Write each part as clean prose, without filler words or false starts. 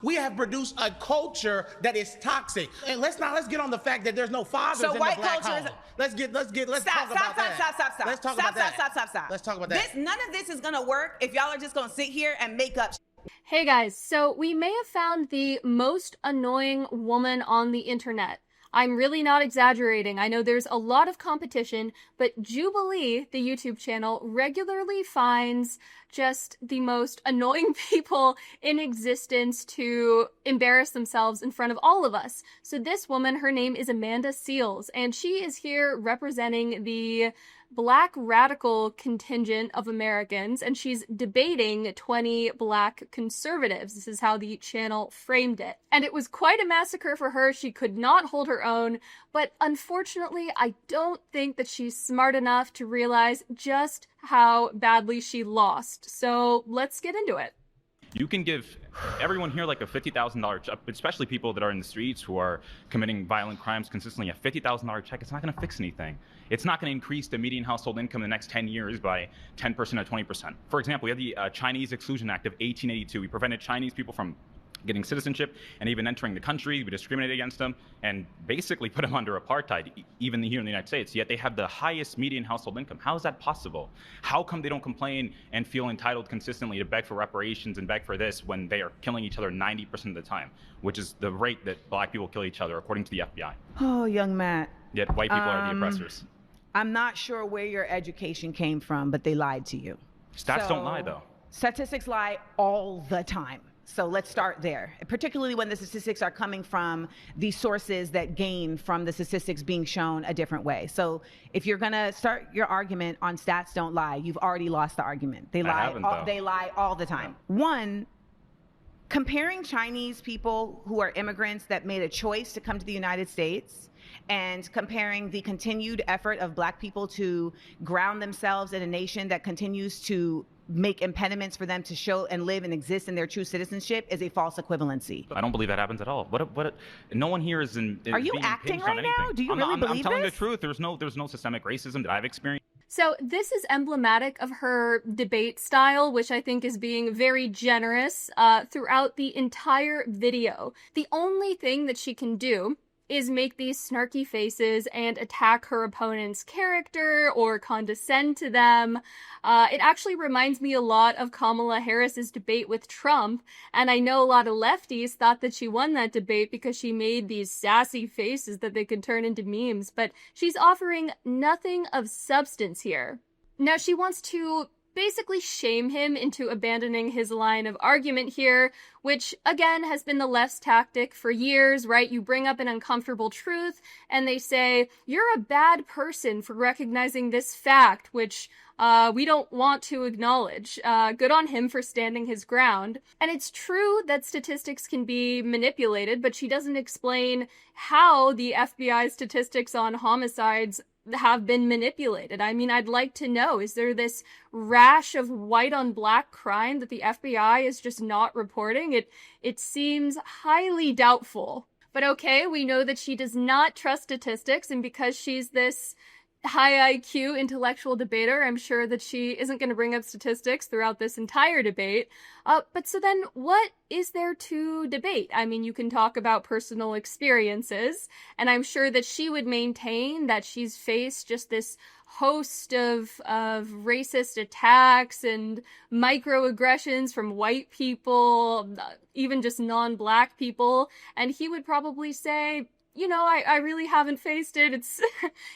We have produced a culture that is toxic. And let's get on the fact that there's no fathers in the black home. Let's talk about that. Let's talk about that. Let's talk about that. None of this is gonna work if y'all are just gonna sit here and make up. Hey guys, so we may have found the most annoying woman on the internet. I'm really not exaggerating. I know there's a lot of competition, but Jubilee, the YouTube channel, regularly finds just the most annoying people in existence to embarrass themselves in front of all of us. So this woman, her name is Amanda Seales, and she is here representing the Black radical contingent of Americans, and she's debating 20 Black conservatives. This is how the channel framed it. And it was quite a massacre for her. She could not hold her own, but unfortunately, I don't think that she's smart enough to realize just how badly she lost. So let's get into it. You can give everyone here like a $50,000 check, especially people that are in the streets who are committing violent crimes consistently. A $50,000 check, it's not going to fix anything. It's not going to increase the median household income in the next 10 years by 10% or 20%. For example, we have the Chinese Exclusion Act of 1882. We prevented Chinese people from getting citizenship and even entering the country. We discriminated against them and basically put them under apartheid, even here in the United States. Yet they have the highest median household income. How is that possible? How come they don't complain and feel entitled consistently to beg for reparations and beg for this when they are killing each other 90% of the time, which is the rate that Black people kill each other, according to the FBI? Oh, young Matt. Yet white people are the oppressors. I'm not sure where your education came from, but they lied to you. Stats don't lie, though. Statistics lie all the time. So let's start there, particularly when the statistics are coming from the sources that gain from the statistics being shown a different way. So if you're going to start your argument on stats don't lie, you've already lost the argument. They lie all the time. Yeah. One, comparing Chinese people who are immigrants that made a choice to come to the United States and comparing the continued effort of Black people to ground themselves in a nation that continues to make impediments for them to show and live and exist in their true citizenship is a false equivalency. I don't believe that happens at all. No one here is in. Are you acting right now? Do you really believe I'm telling this? the truth. There's no systemic racism that I've experienced. So this is emblematic of her debate style, which I think is being very generous throughout the entire video. The only thing that she can do is make these snarky faces and attack her opponent's character or condescend to them. It actually reminds me a lot of Kamala Harris's debate with Trump, and I know a lot of lefties thought that she won that debate because she made these sassy faces that they could turn into memes, but she's offering nothing of substance here. Now she wants to basically shame him into abandoning his line of argument here, which again has been the left's tactic for years, right? You bring up an uncomfortable truth and they say, you're a bad person for recognizing this fact, which we don't want to acknowledge. Good on him for standing his ground. And it's true that statistics can be manipulated, but she doesn't explain how the FBI statistics on homicides have been manipulated. I mean, I'd like to know, is there this rash of white on black crime that the FBI is just not reporting? It seems highly doubtful. But okay, we know that she does not trust statistics, and because she's this high IQ intellectual debater, I'm sure that she isn't going to bring up statistics throughout this entire debate. But so then what is there to debate? I mean, you can talk about personal experiences, and I'm sure that she would maintain that she's faced just this host of racist attacks and microaggressions from white people, even just non-black people, and he would probably say, you know, I really haven't faced it.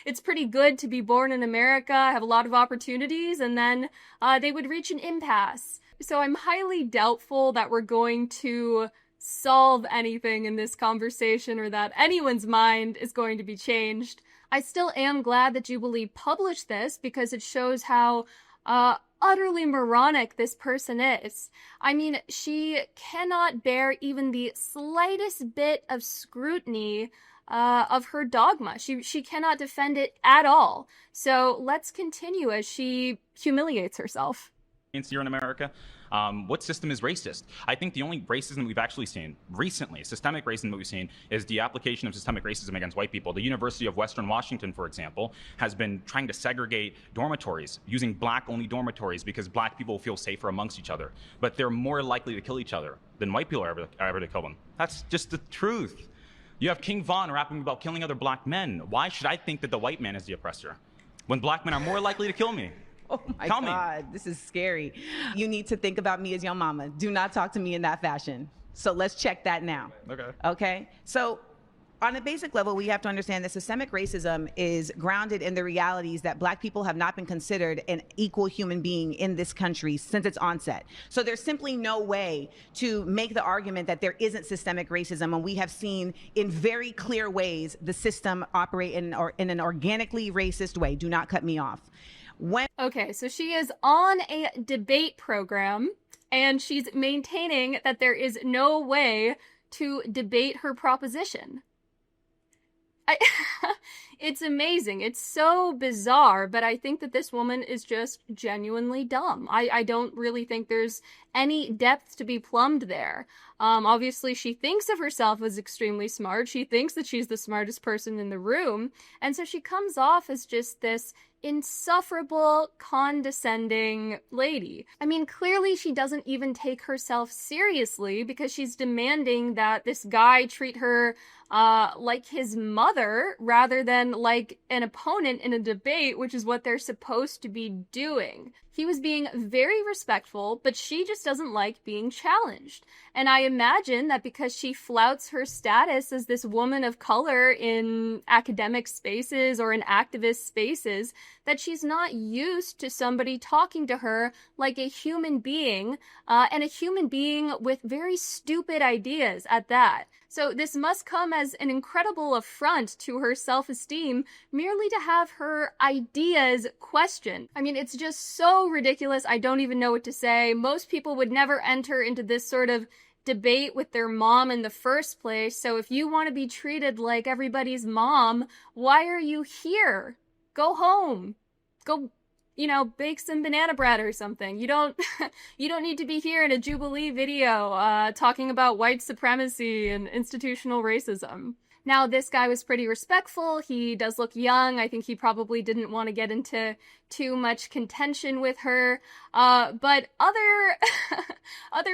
It's pretty good to be born in America. I have a lot of opportunities, and then they would reach an impasse. So I'm highly doubtful that we're going to solve anything in this conversation or that anyone's mind is going to be changed. I still am glad that Jubilee published this because it shows how utterly moronic this person is. I mean, she cannot bear even the slightest bit of scrutiny of her dogma. She cannot defend it at all. So let's continue as she humiliates herself. Here in America, What system is racist? I think the only racism we've actually seen recently, systemic racism that we've seen, is the application of systemic racism against white people. The University of Western Washington, for example, has been trying to segregate dormitories, using black-only dormitories because black people feel safer amongst each other. But they're more likely to kill each other than white people are ever to kill them. That's just the truth. You have King Von rapping about killing other black men. Why should I think that the white man is the oppressor when black men are more likely to kill me? Oh my God, this is scary. You need to think about me as your mama. Do not talk to me in that fashion. So let's check that now. Okay? So on a basic level, we have to understand that systemic racism is grounded in the realities that black people have not been considered an equal human being in this country since its onset. So there's simply no way to make the argument that there isn't systemic racism, and we have seen in very clear ways the system operate in an organically racist way. Do not cut me off. Okay, so she is on a debate program, and she's maintaining that there is no way to debate her proposition. It's amazing. It's so bizarre, but I think that this woman is just genuinely dumb. I don't really think there's any depth to be plumbed there. Obviously, she thinks of herself as extremely smart. She thinks that she's the smartest person in the room, and so she comes off as just this insufferable, condescending lady. I mean, clearly she doesn't even take herself seriously because she's demanding that this guy treat her like his mother rather than like an opponent in a debate, which is what they're supposed to be doing. He was being very respectful, but she just doesn't like being challenged. And I imagine that because she flouts her status as this woman of color in academic spaces or in activist spaces, that she's not used to somebody talking to her like a human being, and a human being with very stupid ideas at that. So this must come as an incredible affront to her self-esteem merely to have her ideas questioned. I mean, it's just so ridiculous. I don't even know what to say. Most people would never enter into this sort of debate with their mom in the first place. So if you want to be treated like everybody's mom, why are you here? Go home. Go, bake some banana bread or something. You don't need to be here in a Jubilee video talking about white supremacy and institutional racism. Now, this guy was pretty respectful. He does look young. I think he probably didn't want to get into too much contention with her. But other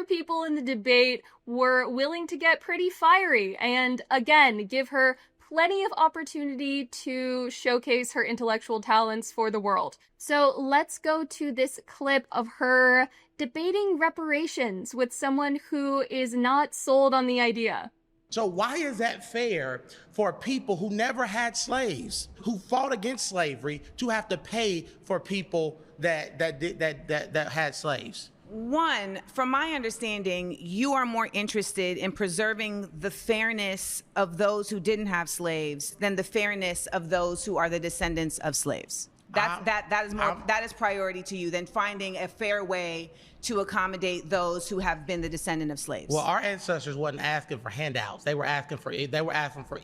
people in the debate were willing to get pretty fiery and, again, give her plenty of opportunity to showcase her intellectual talents for the world. So let's go to this clip of her debating reparations with someone who is not sold on the idea. So why is that fair for people who never had slaves, who fought against slavery, to have to pay for people that had slaves? One, from my understanding, you are more interested in preserving the fairness of those who didn't have slaves than the fairness of those who are the descendants of slaves. That is priority to you than finding a fair way to accommodate those who have been the descendant of slaves. Well, our ancestors wasn't asking for handouts. They were asking for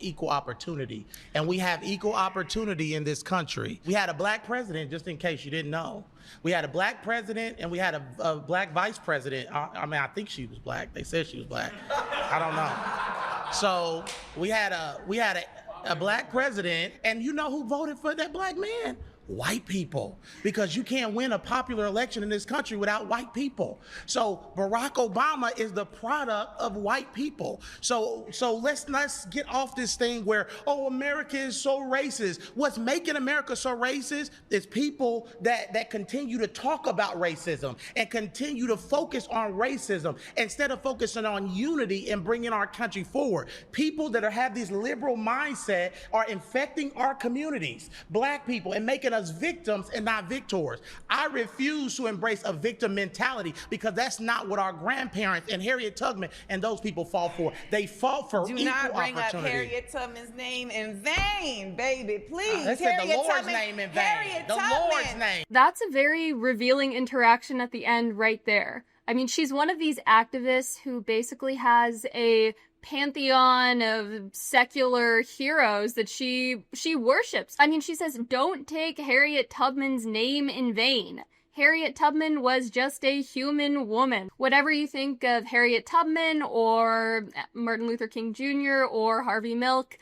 equal opportunity. And we have equal opportunity in this country. We had a black president, just in case you didn't know. We had a black president and we had a black vice president. I think she was black. They said she was black. I don't know. So we had a black president, and you know who voted for that black man? White people, because you can't win a popular election in this country without white people. So Barack Obama is the product of white people. So let's get off this thing where, America is so racist. What's making America so racist is people that continue to talk about racism and continue to focus on racism instead of focusing on unity and bringing our country forward. People that have this liberal mindset are infecting our communities, black people, and making us victims and not victors. I refuse to embrace a victim mentality because that's not what our grandparents and Harriet Tubman and those people fought for. They fought for equal opportunity. Do not bring up Harriet Tubman's name in vain, baby, please. They said the Lord's name in vain. The Lord's name. That's a very revealing interaction at the end right there. I mean, she's one of these activists who basically has a pantheon of secular heroes that she worships. I mean, she says, don't take Harriet Tubman's name in vain. Harriet Tubman was just a human woman. Whatever you think of Harriet Tubman or Martin Luther King Jr. or Harvey Milk,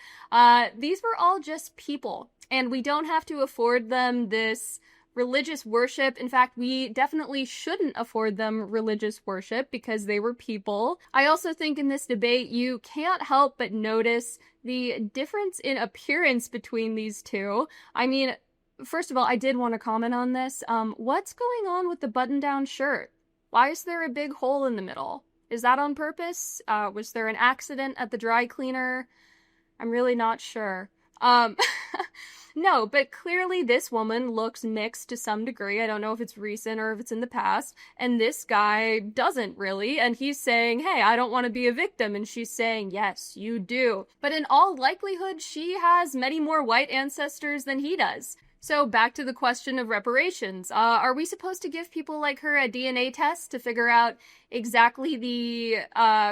these were all just people. And we don't have to afford them this religious worship. In fact, we definitely shouldn't afford them religious worship because they were people. I also think in this debate, you can't help but notice the difference in appearance between these two. I mean, first of all, I did want to comment on this. What's going on with the button-down shirt? Why is there a big hole in the middle? Is that on purpose? Was there an accident at the dry cleaner? I'm really not sure. No, but clearly this woman looks mixed to some degree. I don't know if it's recent or if it's in the past. And this guy doesn't really. And he's saying, hey, I don't want to be a victim. And she's saying, yes, you do. But in all likelihood, she has many more white ancestors than he does. So back to the question of reparations. Are we supposed to give people like her a DNA test to figure out exactly the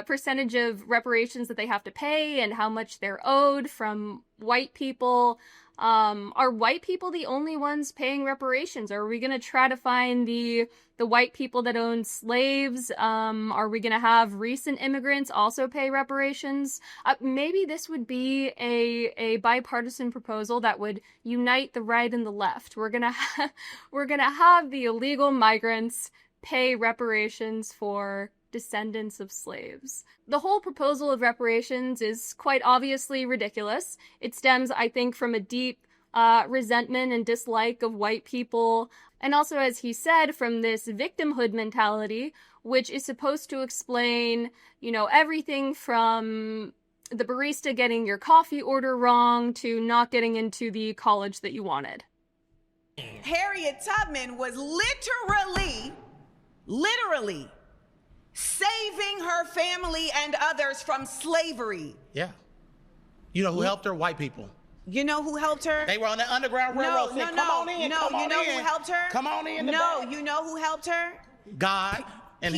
percentage of reparations that they have to pay and how much they're owed from white people? Are white people the only ones paying reparations? Or are we going to try to find the white people that owned slaves? Are we going to have recent immigrants also pay reparations? Maybe this would be a bipartisan proposal that would unite the right and the left. We're going to have the illegal migrants pay reparations for descendants of slaves. The whole proposal of reparations is quite obviously ridiculous. It stems, I think, from a deep resentment and dislike of white people, and also, as he said, from this victimhood mentality, which is supposed to explain, everything from the barista getting your coffee order wrong to not getting into the college that you wanted. Harriet Tubman was literally saving her family and others from slavery. Yeah. You know who helped her? White people. You know who helped her? They were on the Underground Railroad. Come on in. No, you know who helped her? Come on in. No, you know who helped her? God and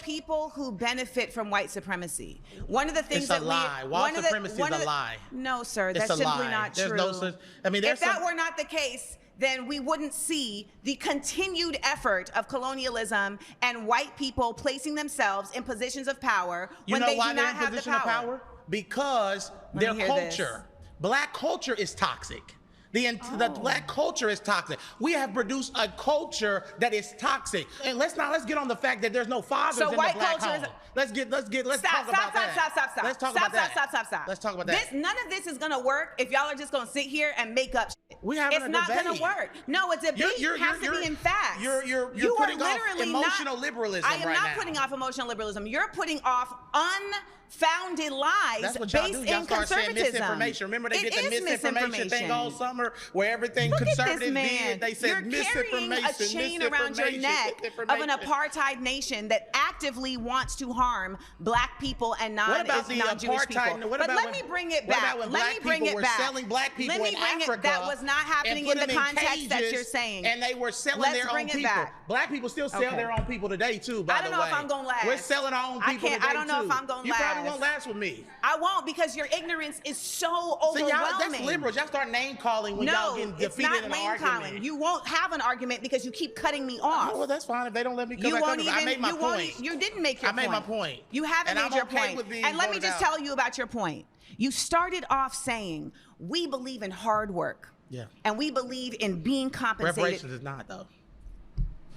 people who benefit from white supremacy. One of the things it's a lie. White supremacy is a lie. No, sir, it's that's simply lie. not There's true. no such. I mean, if that were not the case, then we wouldn't see the continued effort of colonialism and white people placing themselves in positions of power when they do not have the power. Because their culture, black culture, is toxic. The black culture is toxic. We have produced a culture that is toxic. And let's get on the fact that there's no fathers in the black home. Let's talk about that. Stop. Let's talk about that. Let's talk about that. None of this is gonna work if y'all are just gonna sit here and make up shit. It's not gonna work. No, a debate has to be in facts. You're putting off emotional liberalism right now. I am not putting off emotional liberalism. You're putting off unfounded lies based in conservatism. Misinformation. Remember they get the misinformation thing all summer where everything conservatives did. They said misinformation. You're carrying a chain around your neck of an apartheid nation that actively wants to harm black people and non-Jewish people. But let me bring it back. Let me bring it back. Selling black people in Africa. That was not happening in the context that you're saying. And they were selling their own people. Black people still sell their own people today too, by the way. I don't know if I'm going to last. We're selling our own people today too. I don't know if I'm going to last. You probably won't last with me. I won't, because your ignorance is so overwhelming. See, that's liberals. Y'all start name calling when y'all getting defeated in an argument. You won't have an argument because you keep cutting me off. Oh, well, that's fine if they don't let me come back up. I made my point. You didn't make your point. I made my point. You haven't made your point. And let me just tell you about your point. You started off saying, we believe in hard work. Yeah. And we believe in being compensated. Reparations is not, though.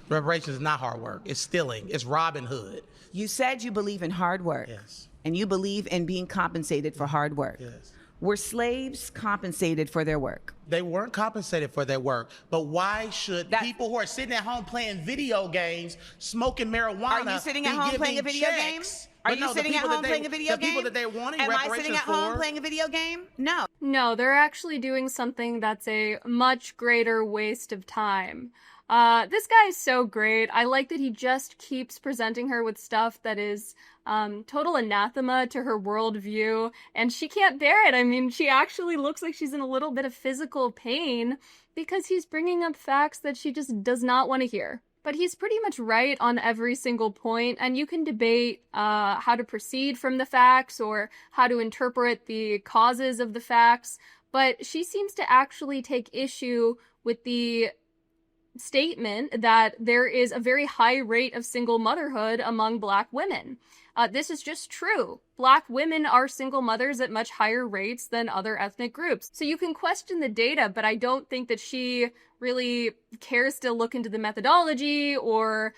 Reparations is not hard work. It's stealing. It's Robin Hood. You said you believe in hard work. Yes. And you believe in being compensated for hard work. Yes. Were slaves compensated for their work? They weren't compensated for their work. But why should people who are sitting at home playing video games, smoking marijuana, are you sitting at home playing a video game? Are you sitting at home playing a video game? The people that they wanted Am reparations I sitting at home playing a video game? No. No, they're actually doing something that's a much greater waste of time. This guy is so great. I like that he just keeps presenting her with stuff that is total anathema to her worldview, and she can't bear it. I mean, she actually looks like she's in a little bit of physical pain because he's bringing up facts that she just does not want to hear. But he's pretty much right on every single point, and you can debate how to proceed from the facts or how to interpret the causes of the facts, but she seems to actually take issue with the statement that there is a very high rate of single motherhood among Black women. This is just true. Black women are single mothers at much higher rates than other ethnic groups. So you can question the data, but I don't think that she really cares to look into the methodology or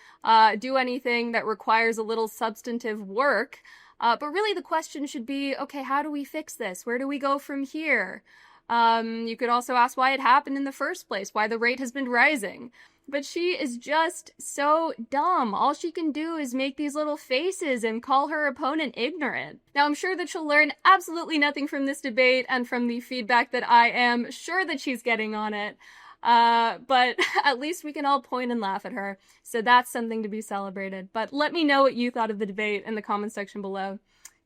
do anything that requires a little substantive work. But really the question should be, okay, how do we fix this? Where do we go from here? You could also ask why it happened in the first place, why the rate has been rising. But she is just so dumb. All she can do is make these little faces and call her opponent ignorant. Now, I'm sure that she'll learn absolutely nothing from this debate and from the feedback that I am sure that she's getting on it. But at least we can all point and laugh at her. So that's something to be celebrated. But let me know what you thought of the debate in the comment section below.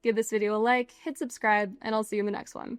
Give this video a like, hit subscribe, and I'll see you in the next one.